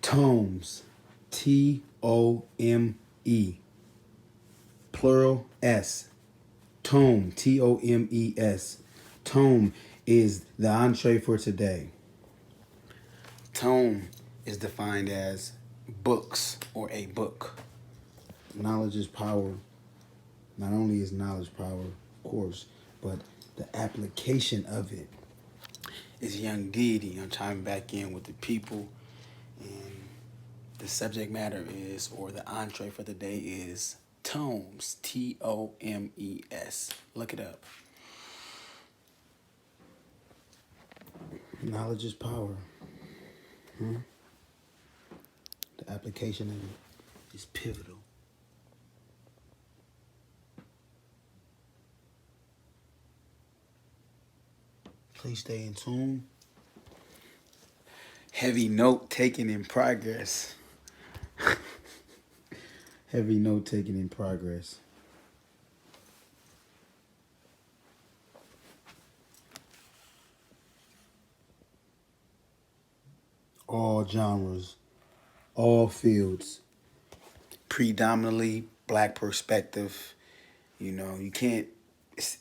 Tomes, Tome, plural S. Tome, Tomes. Tome is the entree for today. Tome is defined as books or a book. Knowledge is power. Not only is knowledge power, of course, but the application of it is young deity. I'm chiming back in with the people, and the subject matter is, or the entree for the day is, tomes. Tomes. Look it up. Knowledge is power. The application of it is pivotal. Please stay in tune. Heavy note taken in progress. Heavy note taken in progress. All genres, all fields, predominantly black perspective. You know, you can't. It's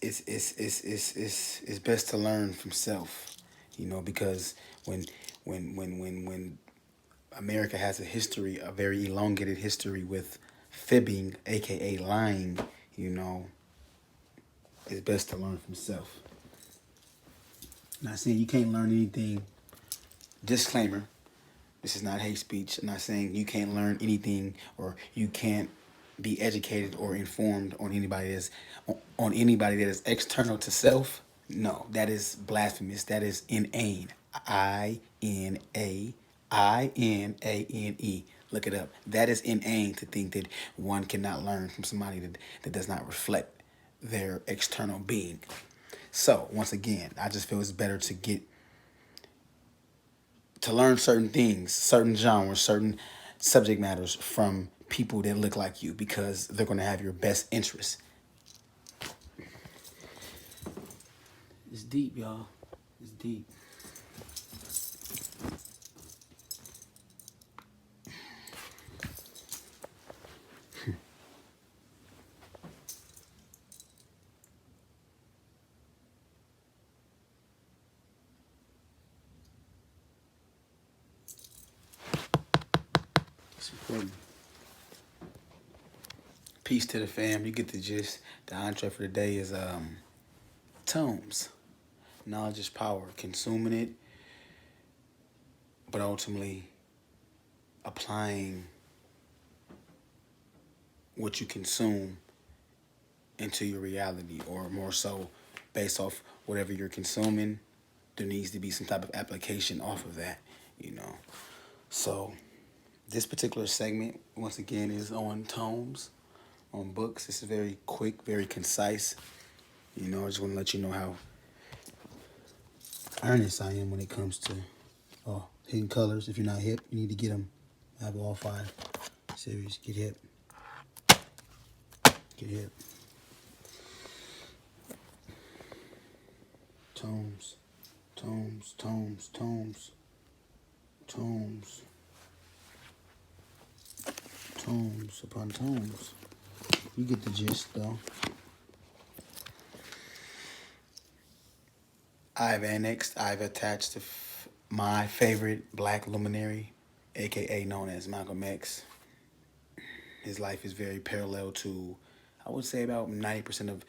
best to learn from self. You know, because when America has a history, a very elongated history with fibbing, aka lying. You know, it's best to learn from self. Not saying you can't learn anything. Disclaimer. This is not hate speech. I'm not saying you can't learn anything or you can't be educated or informed on anybody that is external to self. No, that is blasphemous. That is inane. INAINANE. Look it up. That is inane to think that one cannot learn from somebody that does not reflect their external being. So once again, I just feel it's better to learn certain things, certain genres, certain subject matters from people that look like you because they're going to have your best interests. It's deep, y'all. It's deep. It's important. Peace to the fam. You get the gist. The entree for the day is tomes. Knowledge is power. Consuming it, but ultimately applying what you consume into your reality, or more so based off whatever you're consuming, there needs to be some type of application off of that, you know. So this particular segment, once again, is on tomes, on books. This is very quick, very concise. You know, I just want to let you know how earnest I am when it comes to hidden colors. If you're not hip, you need to get them. I have all 5 series. Get hip. Get hip. Tomes. Tomes. Tomes. Tomes. Tomes. Tomes upon tomes. You get the gist, though. I've attached my favorite black luminary, aka known as Malcolm X. His life is very parallel to, I would say, about 90% of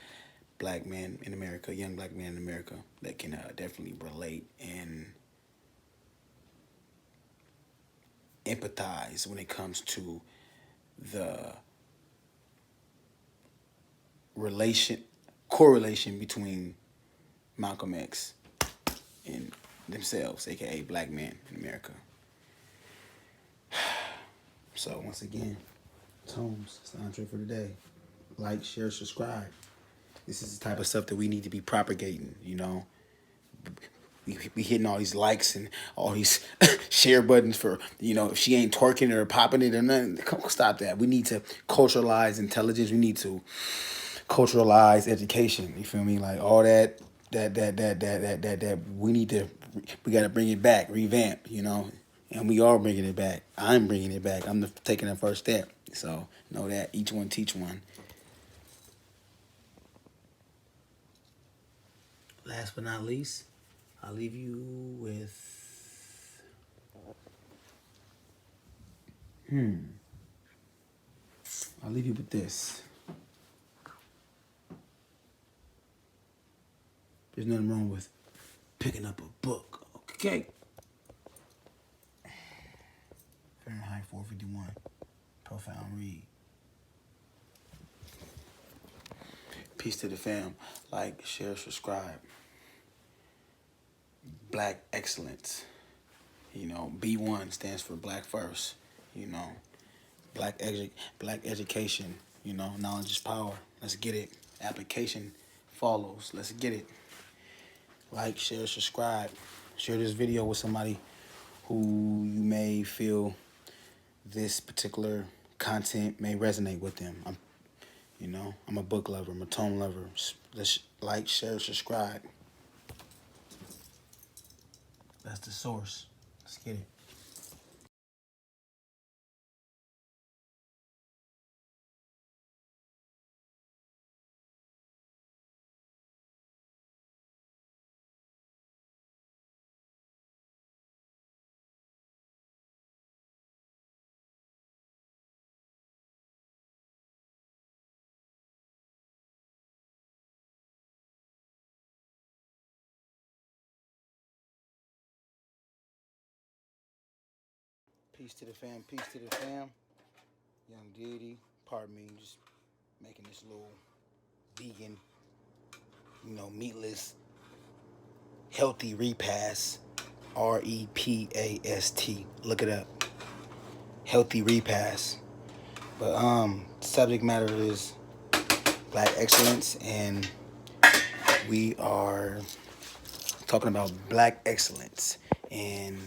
black men in America, young black men in America, that can definitely relate and empathize when it comes to the correlation between Malcolm X and themselves, aka black men in America. So once again, Tomes, it's the entree for today. Like, share, subscribe. This is the type of stuff that we need to be propagating, you know. We hitting all these likes and all these share buttons for, you know, if she ain't twerking or popping it or nothing. Stop that. We need to culturalize intelligence. We need to culturalize education. You feel me? Like all that we got to bring it back, revamp, you know. And we are bringing it back. I'm bringing it back. I'm taking the first step. So know that. Each one teach one. Last but not least, I'll leave you with... I'll leave you with this. There's nothing wrong with picking up a book. Okay. Fahrenheit 451. Profound read. Peace to the fam. Like, share, subscribe. Black excellence. You know, B1 stands for Black First. You know, Black education. You know, knowledge is power. Let's get it. Application follows. Let's get it. Like, share, subscribe. Share this video with somebody who you may feel this particular content may resonate with them. I'm a book lover. I'm a tome lover. Let's like, share, subscribe. That's the source. Let's get it. Peace to the fam. Peace to the fam. Young Deity. Pardon me. Just making this little vegan, meatless, healthy repast. REPAST. Look it up. Healthy repast. But subject matter is Black excellence, and we are talking about Black excellence and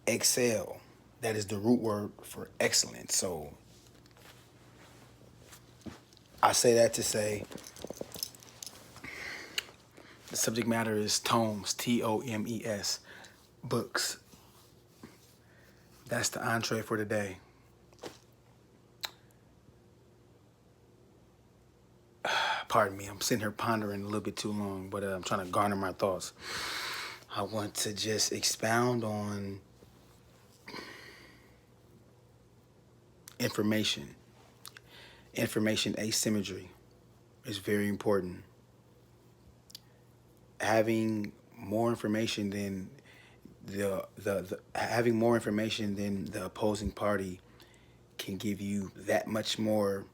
excel. That is the root word for excellence. So I say that to say the subject matter is tomes, TOMES, books. That's the entree for today. Pardon me, I'm sitting here pondering a little bit too long, but I'm trying to garner my thoughts. I want to just expound on information. Information asymmetry is very important. Having more information than having more information than the opposing party can give you that much more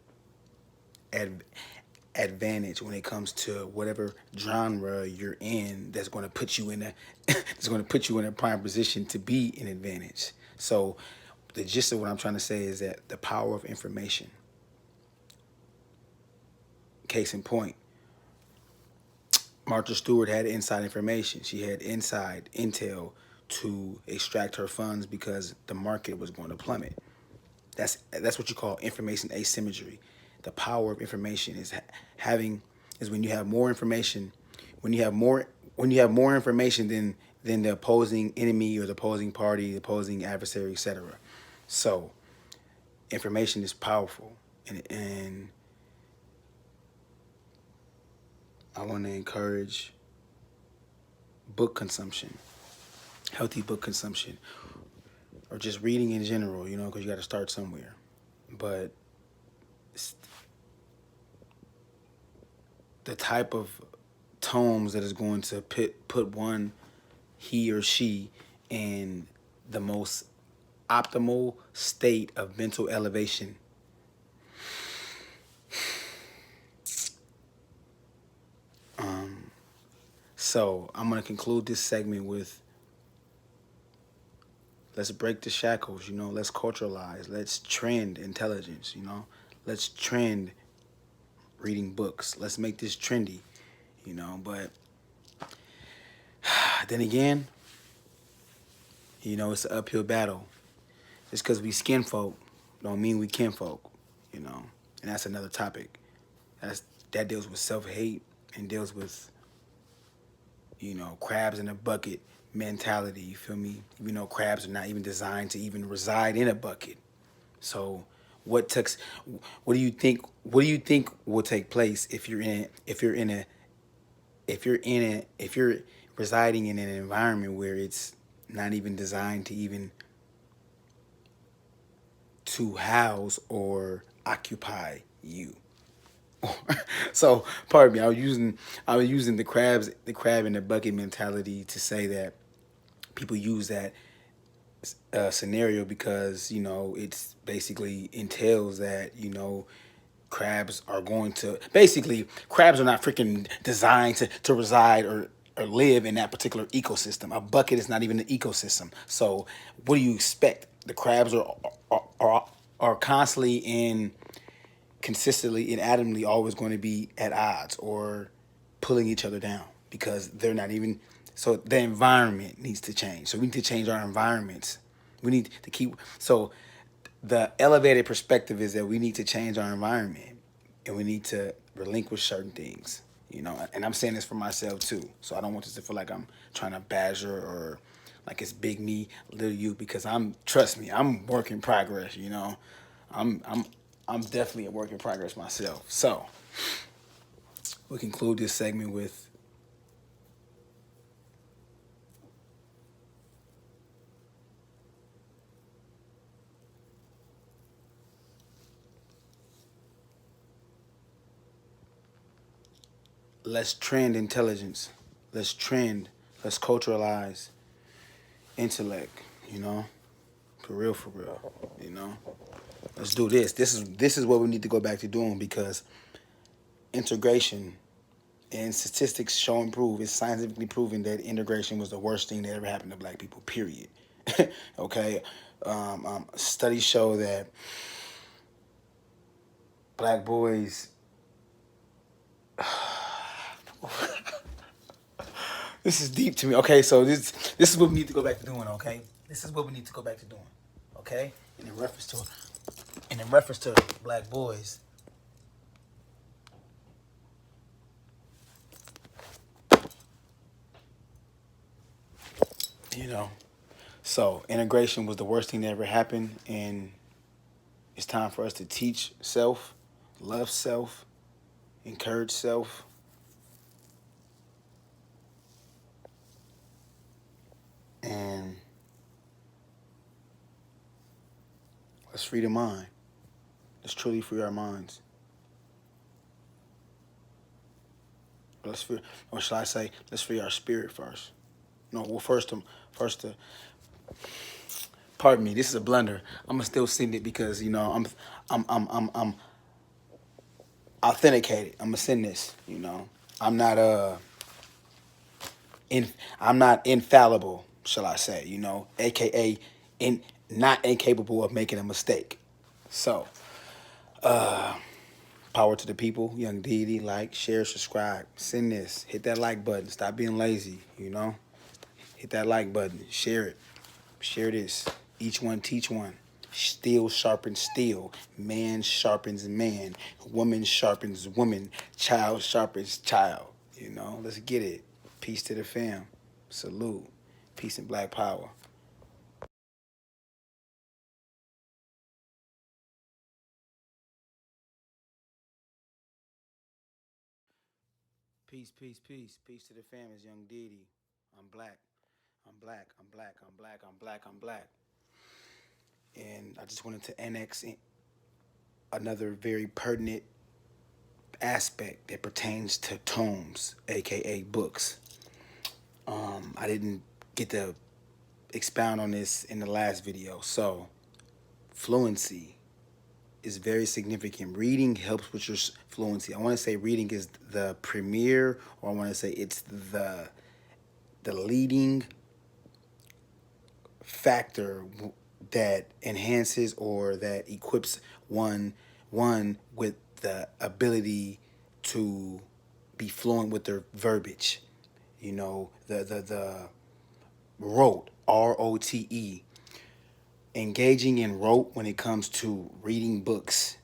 advantage when it comes to whatever genre you're in. That's going to put you in a that's going to put you in a prime position to be an advantage. So the gist of what I'm trying to say is that the power of information. Case in point, Martha Stewart had inside information. She had inside intel to extract her funds because the market was going to plummet. That's what you call information asymmetry. The power of information is when you have more information, when you have more information than the opposing enemy or the opposing party, the opposing adversary, etc. So information is powerful, and I want to encourage book consumption, healthy book consumption, or just reading in general, because you got to start somewhere. But the type of tomes that is going to put one, he or she, in the most optimal state of mental elevation. So I'm going to conclude this segment with, let's break the shackles, let's culturalize, let's trend intelligence, let's trend reading books. Let's make this trendy, but then again, it's an uphill battle. Just because we skin folk don't mean we kinfolk, and that's another topic. That deals with self-hate and deals with, crabs in a bucket mentality. You feel me? You know, crabs are not even designed to even reside in a bucket. So, what takes? What do you think? What do you think will take place if you're in? If you're residing in an environment where it's not even designed to even to house or occupy you. So, pardon me. I was using the crab in the bucket mentality to say that people use that scenario because it's basically entails that crabs are going to basically crabs are not freaking designed to reside or live in that particular ecosystem. A bucket is not even an ecosystem. So what do you expect? The crabs are constantly in consistently and adamantly always going to be at odds or pulling each other down because they're not even. So the environment needs to change. So we need to change our environments. We need to keep. So the elevated perspective is that we need to change our environment and we need to relinquish certain things. And I'm saying this for myself too. So I don't want this to feel like I'm trying to badger or like it's big me, little you, because trust me, I'm work in progress. I'm I'm I'm definitely a work in progress myself. So we conclude this segment with let's trend intelligence. Let's trend. Let's culturalize intellect. You know, for real, for real. You know, let's do this. This is what we need to go back to doing because integration and statistics show and prove it's scientifically proven that integration was the worst thing that ever happened to black people. Period. Okay, studies show that black boys. This is deep to me. Okay, so this is what we need to go back to doing. Okay, this is what we need to go back to doing. Okay, and in reference to black boys, you know. So integration was the worst thing that ever happened, and it's time for us to teach self, love self, encourage self, and let's free the mind. Let's truly free our minds. Let's free, or shall I say, let's free our spirit first. No, well, pardon me, this is a blunder. I'm gonna still send it because I'm authenticated. I'm gonna send this. I'm not in, I'm not infallible, shall I say? AKA in not incapable of making a mistake. So, power to the people, young deity. Like, share, subscribe, send this, hit that like button. Stop being lazy. Hit that like button, share it, share this. Each one teach one. Steel sharpens steel. Man sharpens man. Woman sharpens woman. Child sharpens child. Let's get it. Peace to the fam. Salute. Peace and black power. Peace, peace, peace. Peace to the fam. It's Young Diddy. I'm black. I'm black. I'm black. I'm black. I'm black. I'm black. And I just wanted to annex another very pertinent aspect that pertains to tomes, aka books. I didn't get to expound on this in the last video. So, fluency is very significant. Reading helps with your fluency. I want to say reading is the premier, or I want to say it's the leading factor that enhances or that equips one with the ability to be fluent with their verbiage. The rote, ROTE. Engaging in rote when it comes to reading books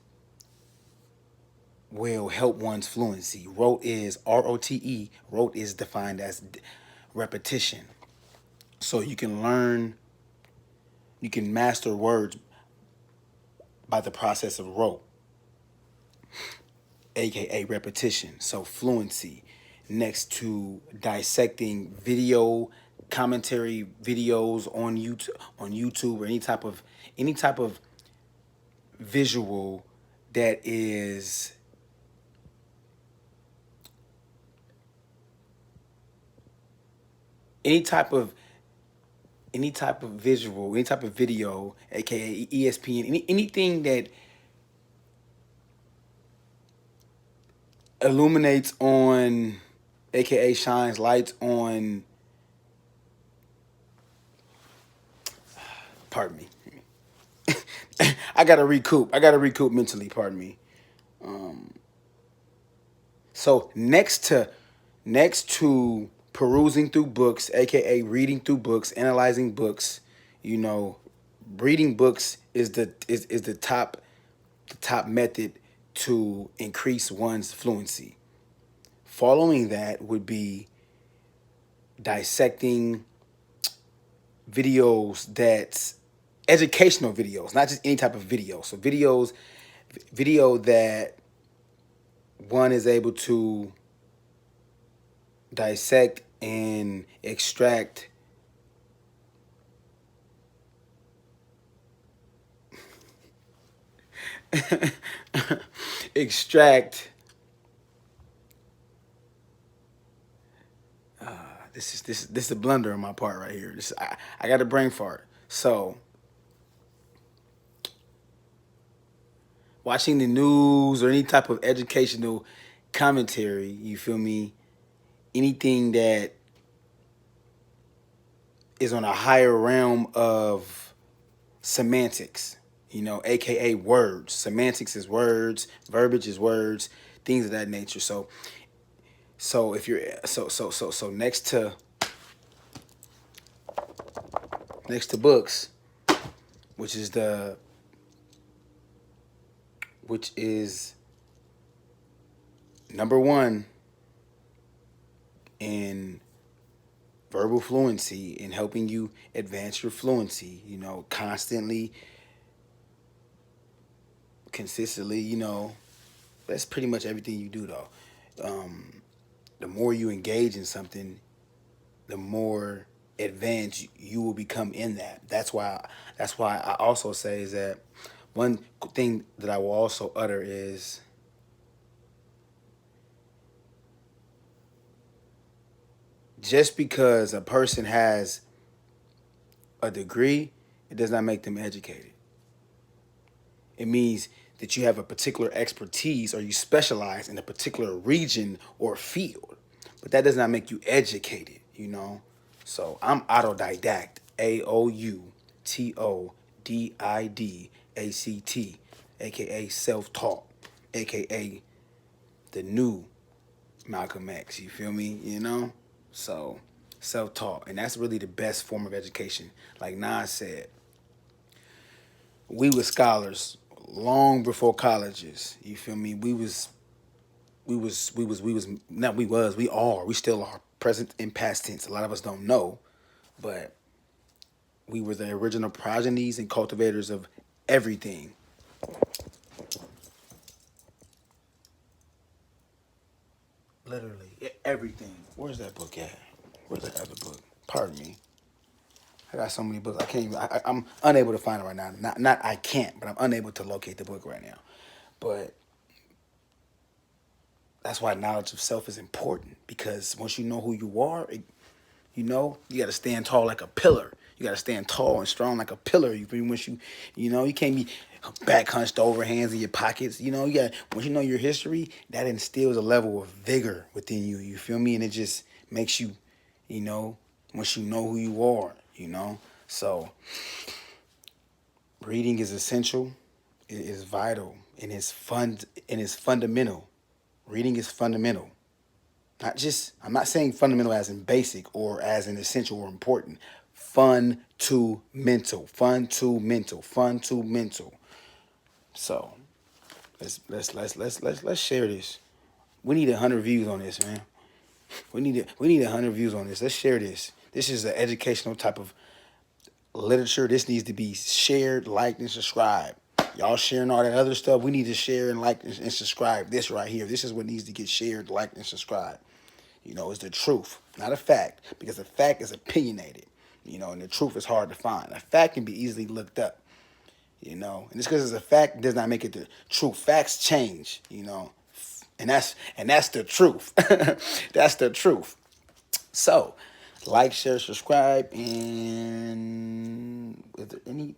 will help one's fluency. Rote is ROTE. Rote is defined as repetition. So you can learn, you can master words by the process of rote, aka repetition. So fluency, next to dissecting video commentary videos on YouTube or any type of visual that is any type of visual, any type of video, aka ESPN, anything that illuminates on, aka shines lights on, pardon me. I gotta recoup. I gotta recoup mentally, pardon me. So next to perusing through books, aka reading through books, analyzing books, you know, reading books is the top method to increase one's fluency. Following that would be dissecting videos that's educational videos, not just any type of video. So video that one is able to dissect and extract this is a blunder on my part right here. I got a brain fart. So watching the news or any type of educational commentary, you feel me? Anything that is on a higher realm of semantics, you know, aka words. Semantics is words, verbiage is words, things of that nature. So if you're so next to books, which is the which is number one in verbal fluency, in helping you advance your fluency, you know, constantly, consistently, you know, that's pretty much everything you do though. The more you engage in something, the more advanced you will become in that. That's why I also say is that one thing that I will also utter is just because a person has a degree, it does not make them educated. It means that you have a particular expertise or you specialize in a particular region or field. But that does not make you educated, you know? So I'm autodidact, AUTODIDACT, aka self-taught, aka the new Malcolm X, you feel me? You know? So self-taught. And that's really the best form of education. Like Nas said, we were scholars long before colleges. You feel me? We are. We still are. Present and past tense. A lot of us don't know, but we were the original progenies and cultivators of everything. Literally everything. Where's that book at? Where's that other book? Pardon me. I got so many books. I can't even. I'm unable to find it right now. Not I can't, but I'm unable to locate the book right now. But that's why knowledge of self is important, because once you know who you are, you know, you got to stand tall like a pillar. You got to stand tall and strong like a pillar. You know, you can't be back hunched over, hands in your pockets. You know, once you know your history, that instills a level of vigor within you. You feel me? And it just makes you, you know, once you know who you are, you know. So reading is essential. It is vital, and it's fundamental. Reading is fundamental. Not just, I'm not saying fundamental as in basic or as in essential or important. Fun to mental. Fun to mental. Fun to mental. So let's share this. We need 100 views on this, man. We need 100 views on this. Let's share this. This is an educational type of literature. This needs to be shared, liked, and subscribed. Y'all sharing all that other stuff. We need to share and like and subscribe this right here. This is what needs to get shared, liked, and subscribed. You know, it's the truth, not a fact, because a fact is opinionated, you know, and the truth is hard to find. A fact can be easily looked up, you know, and just because it's a fact does not make it the truth. Facts change, you know, and that's the truth. That's the truth. So, like, share, subscribe, and is there any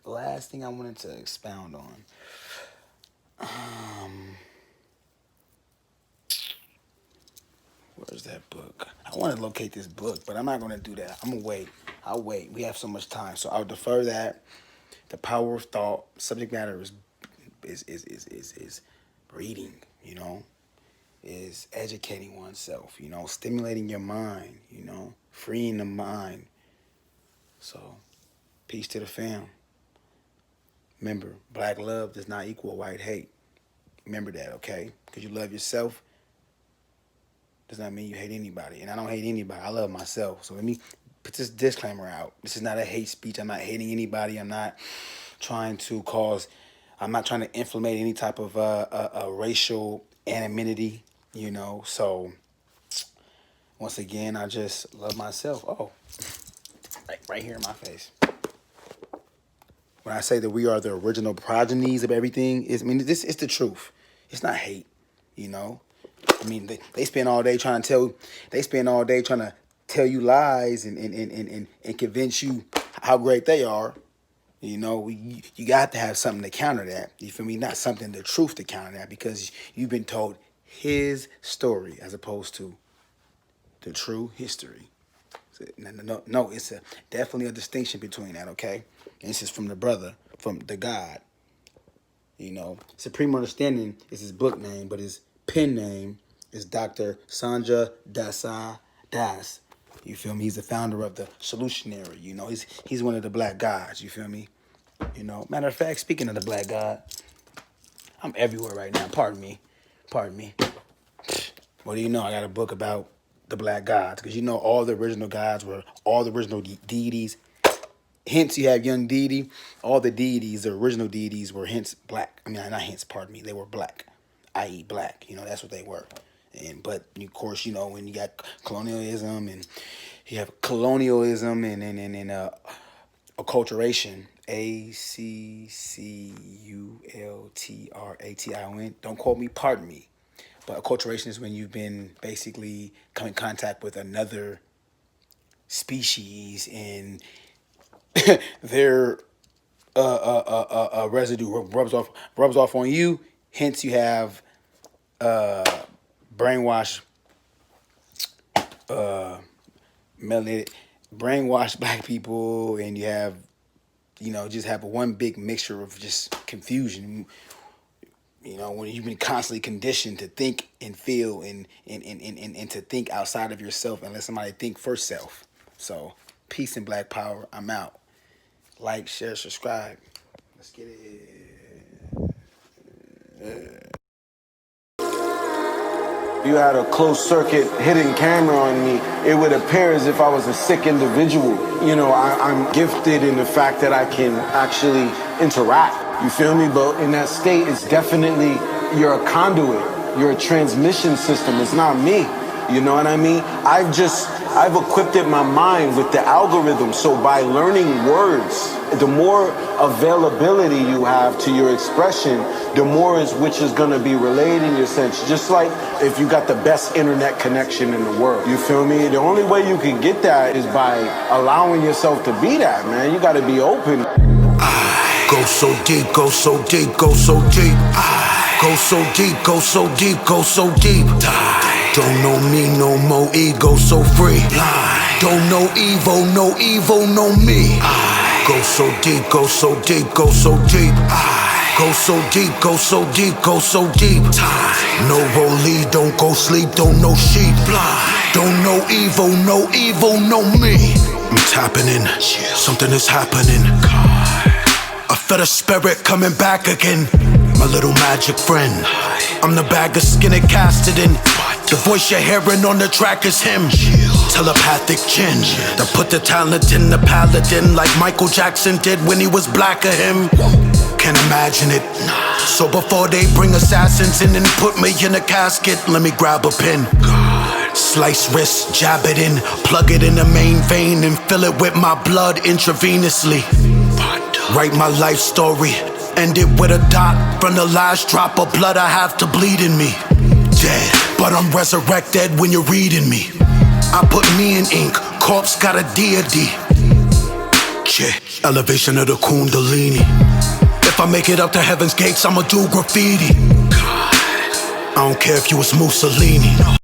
last thing I wanted to expound on? Where's that book? I want to locate this book, but I'm not going to do that. I'm going to wait. I'll wait. We have so much time. So I'll defer that. The power of thought. Subject matter is reading, you know, is educating oneself, you know, stimulating your mind, you know, freeing the mind. So, peace to the fam. Remember, black love does not equal white hate. Remember that, okay? Because you love yourself does not mean you hate anybody. And I don't hate anybody. I love myself. So let me put this disclaimer out. This is not a hate speech. I'm not hating anybody. I'm not trying to inflammate any type of racial anonymity, you know. So once again, I just love myself. Oh, right here in my face. When I say that we are the original progenies of everything, this is the truth. It's not hate, you know. I mean, they spend all day trying to tell you lies and convince you how great they are. You know, you got to have something to counter that. You feel me? Not something, the truth to counter that, because you've been told his story as opposed to the true history. No, it's definitely a distinction between that, okay? And this is from the brother, from the God. You know, Supreme Understanding is his book name, but his pen name is Dr. Sanja Dasai Das. You feel me? He's the founder of the Solutionary. You know, he's one of the black gods. You feel me? You know, matter of fact, speaking of the black god, I'm everywhere right now. Pardon me. What do you know? I got a book about the black gods, because you know all the original gods were all the original deities. Hence, you have young deity. All the deities, the original deities, were hence black. I mean, not hence, pardon me. They were black, i.e. black. You know, that's what they were. But of course, you know, when you got colonialism and you have colonialism and acculturation, accultration. Don't quote me, pardon me. But acculturation is when you've been basically come in contact with another species and their residue rubs off on you. Hence, you have brainwashed black people, and you have, you know, just have one big mixture of just confusion. You know, when you've been constantly conditioned to think and feel and to think outside of yourself and let somebody think for self. So, peace and black power. I'm out. Like, share, subscribe. Let's get it. You had a closed circuit hidden camera on me, it would appear as if I was a sick individual. You know, I'm gifted in the fact that I can actually interact. You feel me? But in that state, it's definitely, you're a conduit. You're a transmission system. It's not me. You know what I mean? I've equipped my mind with the algorithm. So by learning words, the more availability you have to your expression, the more which is going to be relayed in your sense. Just like if you got the best internet connection in the world. You feel me? The only way you can get that is by allowing yourself to be that, man. You got to be open. Go so deep, go so deep, go so deep. Go so deep, go so deep, go so deep. Don't know me, no more ego, so free. Don't know evil, no evil, no me. Go so deep, go so deep, go so deep. Go so deep, go so deep, go so deep. No rollie, don't go sleep, don't know sheep. Don't know evil, no me. I'm tapping in, something is happening. I felt a spirit coming back again. my little magic friend. I'm the bag of skin it casted in. The voice you're hearing on the track is him. Telepathic chin that put the talent in the paladin, like Michael Jackson did when he was black of him. Can't imagine it. So before they bring assassins in and put me in a casket, let me grab a pen. Slice wrist, jab it in, plug it in the main vein and fill it with my blood intravenously. Write my life story, end it with a dot from the last drop of blood I have to bleed in me. Dead, but I'm resurrected when you're reading me. I put me in ink, corpse got a deity. Elevation of the Kundalini. If I make it up to heaven's gates, I'ma do graffiti. I don't care if you was Mussolini.